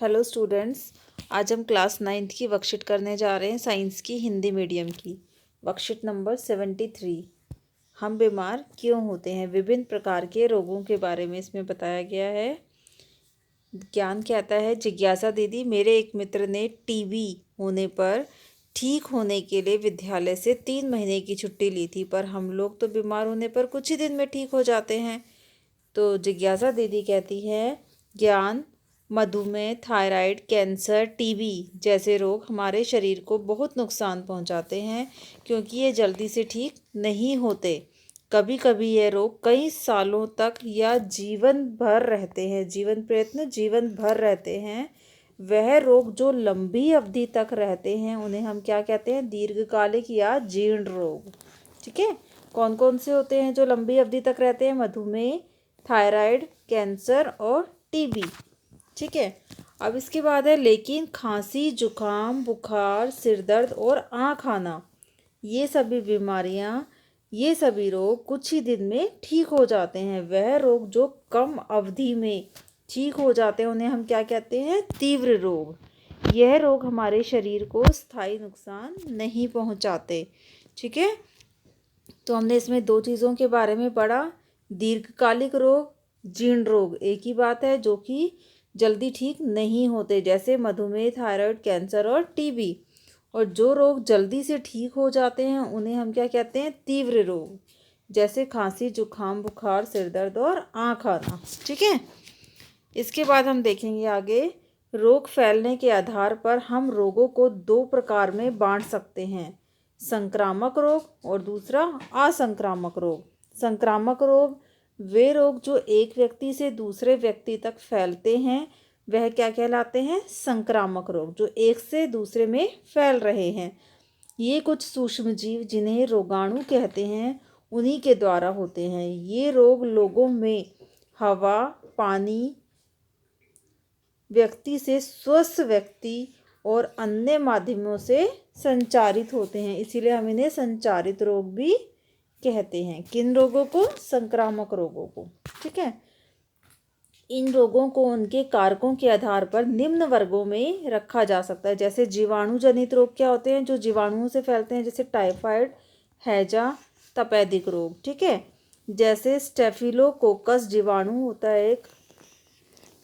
Hello students. आज हम class 9th की वर्कशीट करने जा रहे हैं, साइंस की हिंदी मीडियम की। Worksheet number 73। हम बीमार क्यों होते हैं, विभिन्न प्रकार के रोगों के बारे में इसमें बताया गया है। ज्ञान कहता है, जिज्ञासा दीदी, मेरे एक मित्र ने टीबी होने पर ठीक होने के लिए विद्यालय से 3 महीने की छुट्टी ली थी, पर हम लोग तो बीमार होने पर कुछ ही दिन में ठीक हो जाते हैं। तो जिज्ञासा दीदी कहती है, ज्ञान, मधुमेह, थायराइड, कैंसर, टीबी जैसे रोग हमारे शरीर को बहुत नुकसान पहुंचाते हैं, क्योंकि ये जल्दी से ठीक नहीं होते। कभी कभी ये रोग कई सालों तक या जीवन भर रहते हैं। जीवन भर रहते हैं। वह रोग जो लंबी अवधि तक रहते हैं उन्हें हम क्या कहते हैं, दीर्घकालिक या जीर्ण रोग। ठीक है। कौन कौन से होते हैं जो लंबी अवधि तक रहते हैं? मधुमेह, थायराइड, कैंसर और टीबी। ठीक है। अब इसके बाद है, लेकिन खांसी, जुकाम, बुखार, सिर दर्द और आँख आना, ये सभी बीमारियां, ये सभी रोग कुछ ही दिन में ठीक हो जाते हैं। वह रोग जो कम अवधि में ठीक हो जाते हैं उन्हें हम क्या कहते हैं, तीव्र रोग। यह रोग हमारे शरीर को स्थायी नुकसान नहीं पहुंचाते। ठीक है। तो हमने इसमें 2 चीज़ों के बारे में पढ़ा, दीर्घकालिक रोग, जीर्ण रोग एक ही बात है, जो कि जल्दी ठीक नहीं होते, जैसे मधुमेह, थायराइड, कैंसर और टीबी। और जो रोग जल्दी से ठीक हो जाते हैं उन्हें हम क्या कहते हैं, तीव्र रोग, जैसे खांसी, जुकाम, बुखार, सिर दर्द और आँख आना। ठीक है। इसके बाद हम देखेंगे आगे, रोग फैलने के आधार पर हम रोगों को 2 प्रकार में बांट सकते हैं, संक्रामक रोग और दूसरा असंक्रामक रोग। संक्रामक रोग वे रोग जो एक व्यक्ति से दूसरे व्यक्ति तक फैलते हैं, वह क्या कहलाते हैं, संक्रामक रोग, जो एक से दूसरे में फैल रहे हैं। ये कुछ सूक्ष्म जीव जिन्हें रोगाणु कहते हैं उन्हीं के द्वारा होते हैं। ये रोग लोगों में हवा, पानी, व्यक्ति से स्वस्थ व्यक्ति और अन्य माध्यमों से संचारित होते हैं, इसीलिए हम इन्हें संचारित रोग भी कहते हैं। किन रोगों को? संक्रामक रोगों को। ठीक है। इन रोगों को उनके कारकों के आधार पर निम्न वर्गों में रखा जा सकता है। जैसे जीवाणु जनित रोग क्या होते हैं, जो जीवाणुओं से फैलते हैं, जैसे टाइफाइड, हैजा, तपेदिक रोग। ठीक है। जैसे स्टेफिलोकोकस जीवाणु होता है, एक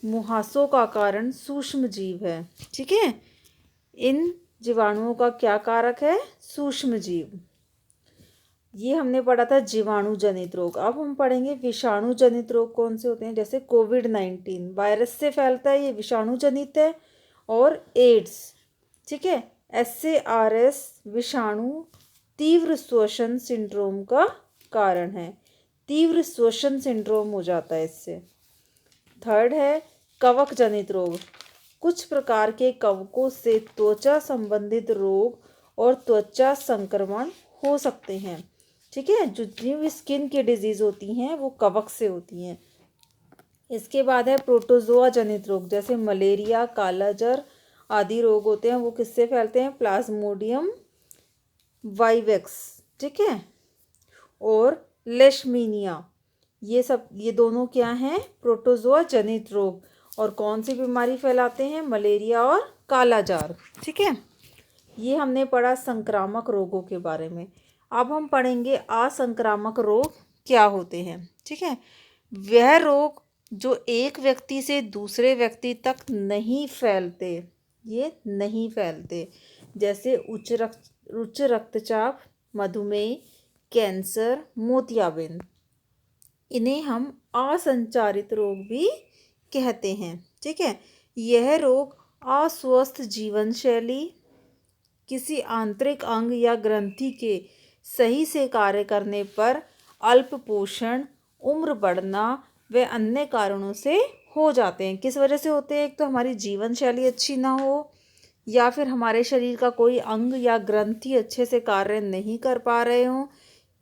मुहासों का कारण सूक्ष्म जीव है। ठीक है। इन जीवाणुओं का क्या कारक है? सूक्ष्म जीव। ये हमने पढ़ा था जीवाणु जनित रोग। अब हम पढ़ेंगे विषाणु जनित रोग कौन से होते हैं। जैसे कोविड-19 वायरस से फैलता है, ये विषाणु जनित है। और एड्स, ठीक है, SARS विषाणु तीव्र श्वसन सिंड्रोम का कारण है। तीव्र श्वसन सिंड्रोम हो जाता है इससे। थर्ड है कवक जनित रोग। कुछ प्रकार के कवकों से त्वचा संबंधित रोग और त्वचा संक्रमण हो सकते हैं। ठीक है। जितनी भी स्किन की डिजीज होती हैं वो कवक से होती हैं। इसके बाद है प्रोटोजोआ जनित रोग, जैसे मलेरिया, कालाजार आदि रोग होते हैं, वो किससे फैलते हैं? Plasmodium vivax. ठीक है। और लेशमीनिया, ये दोनों क्या हैं? प्रोटोजोआ जनित रोग। और कौन सी बीमारी फैलाते हैं? मलेरिया और कालाजार। ठीक है। ये हमने पढ़ा संक्रामक रोगों के बारे में। अब हम पढ़ेंगे असंक्रामक रोग क्या होते हैं। ठीक है। वह रोग जो एक व्यक्ति से दूसरे व्यक्ति तक नहीं फैलते, ये नहीं फैलते, जैसे उच्च रक्तचाप, मधुमेह, कैंसर, मोतियाबिंद। इन्हें हम असंचारित रोग भी कहते हैं। ठीक है। यह रोग अस्वस्थ जीवन शैली, किसी आंतरिक अंग या ग्रंथि के सही से कार्य करने पर अल्प पोषण, उम्र बढ़ना व अन्य कारणों से हो जाते हैं। किस वजह से होते हैं? एक तो हमारी जीवन शैली अच्छी ना हो, या फिर हमारे शरीर का कोई अंग या ग्रंथि अच्छे से कार्य नहीं कर पा रहे हों,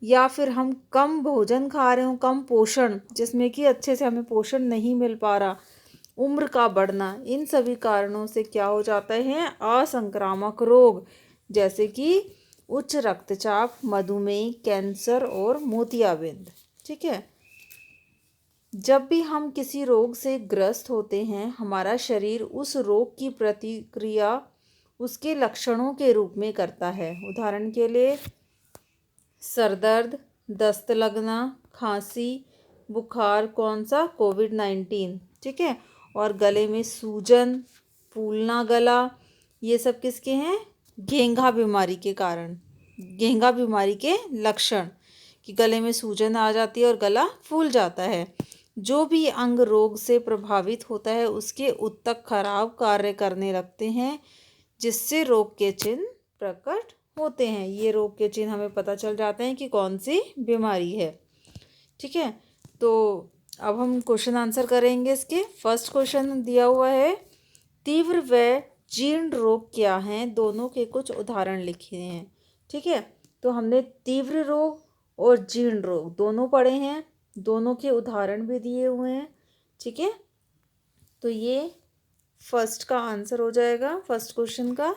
या फिर हम कम भोजन खा रहे हों, कम पोषण, जिसमें कि अच्छे से हमें पोषण नहीं मिल पा रहा, उम्र का बढ़ना, इन सभी कारणों से क्या हो जाता है? असंक्रामक रोग, जैसे कि उच्च रक्तचाप, मधुमेह, कैंसर और मोतियाबिंद। ठीक है। जब भी हम किसी रोग से ग्रस्त होते हैं, हमारा शरीर उस रोग की प्रतिक्रिया उसके लक्षणों के रूप में करता है। उदाहरण के लिए सर दर्द, दस्त लगना, खांसी, बुखार, कौन सा, कोविड-19, ठीक है। और गले में सूजन, फूलना गला, ये सब किसके हैं, घेंघा बीमारी के कारण, घेंघा बीमारी के लक्षण कि गले में सूजन आ जाती है और गला फूल जाता है। जो भी अंग रोग से प्रभावित होता है उसके ऊतक खराब कार्य करने लगते हैं, जिससे रोग के चिन्ह प्रकट होते हैं। ये रोग के चिन्ह हमें पता चल जाते हैं कि कौन सी बीमारी है, ठीक है। तो अब हम क्वेश्चन आंसर करेंगे इसके। फर्स्ट क्वेश्चन दिया हुआ है, तीव्र व जीर्ण रोग क्या हैं, दोनों के कुछ उदाहरण लिखे हैं, ठीक है। तो हमने तीव्र रोग और जीर्ण रोग दोनों पढ़े हैं, दोनों के उदाहरण भी दिए हुए हैं, ठीक है। तो ये फर्स्ट का आंसर हो जाएगा, फर्स्ट क्वेश्चन का।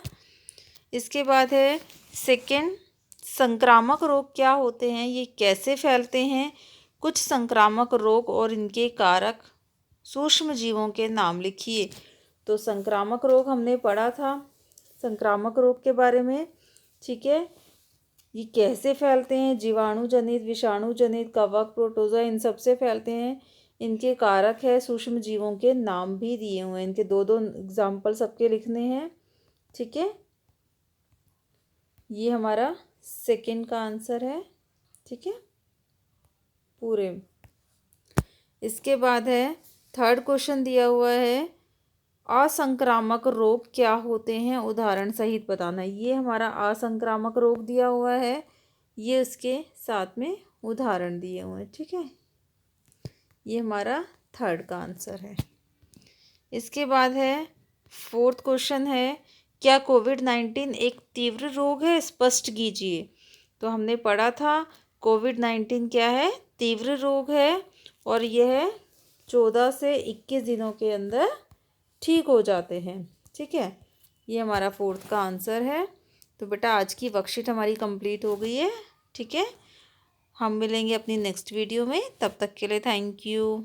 इसके बाद है सेकंड, संक्रामक रोग क्या होते हैं, ये कैसे फैलते हैं, कुछ संक्रामक रोग और इनके कारक सूक्ष्म जीवों के नाम लिखिए। तो संक्रामक रोग हमने पढ़ा था, संक्रामक रोग के बारे में, ठीक है। ये कैसे फैलते हैं, जीवाणु जनित, विषाणु जनित, कवक, प्रोटोजोआ, इन सब से फैलते हैं। इनके कारक है, सूक्ष्म जीवों के नाम भी दिए हुए हैं, इनके दो दो एग्जाम्पल सबके लिखने हैं, ठीक है। ये हमारा सेकंड का आंसर है, ठीक है पूरे। इसके बाद है थर्ड क्वेश्चन दिया हुआ है, असंक्रामक रोग क्या होते हैं, उदाहरण सहित बताना। ये हमारा असंक्रामक रोग दिया हुआ है, ये उसके साथ में उदाहरण दिए हुए हैं, ठीक है। ये हमारा थर्ड का आंसर है। इसके बाद है फोर्थ क्वेश्चन है, क्या कोविड-19 एक तीव्र रोग है, स्पष्ट कीजिए। तो हमने पढ़ा था कोविड-19 क्या है, तीव्र रोग है और यह 14 से 21 दिनों के अंदर ठीक हो जाते हैं, ठीक है। ये हमारा फोर्थ का आंसर है। तो बेटा आज की वर्कशीट हमारी कंप्लीट हो गई है, ठीक है। हम मिलेंगे अपनी नेक्स्ट वीडियो में, तब तक के लिए थैंक यू।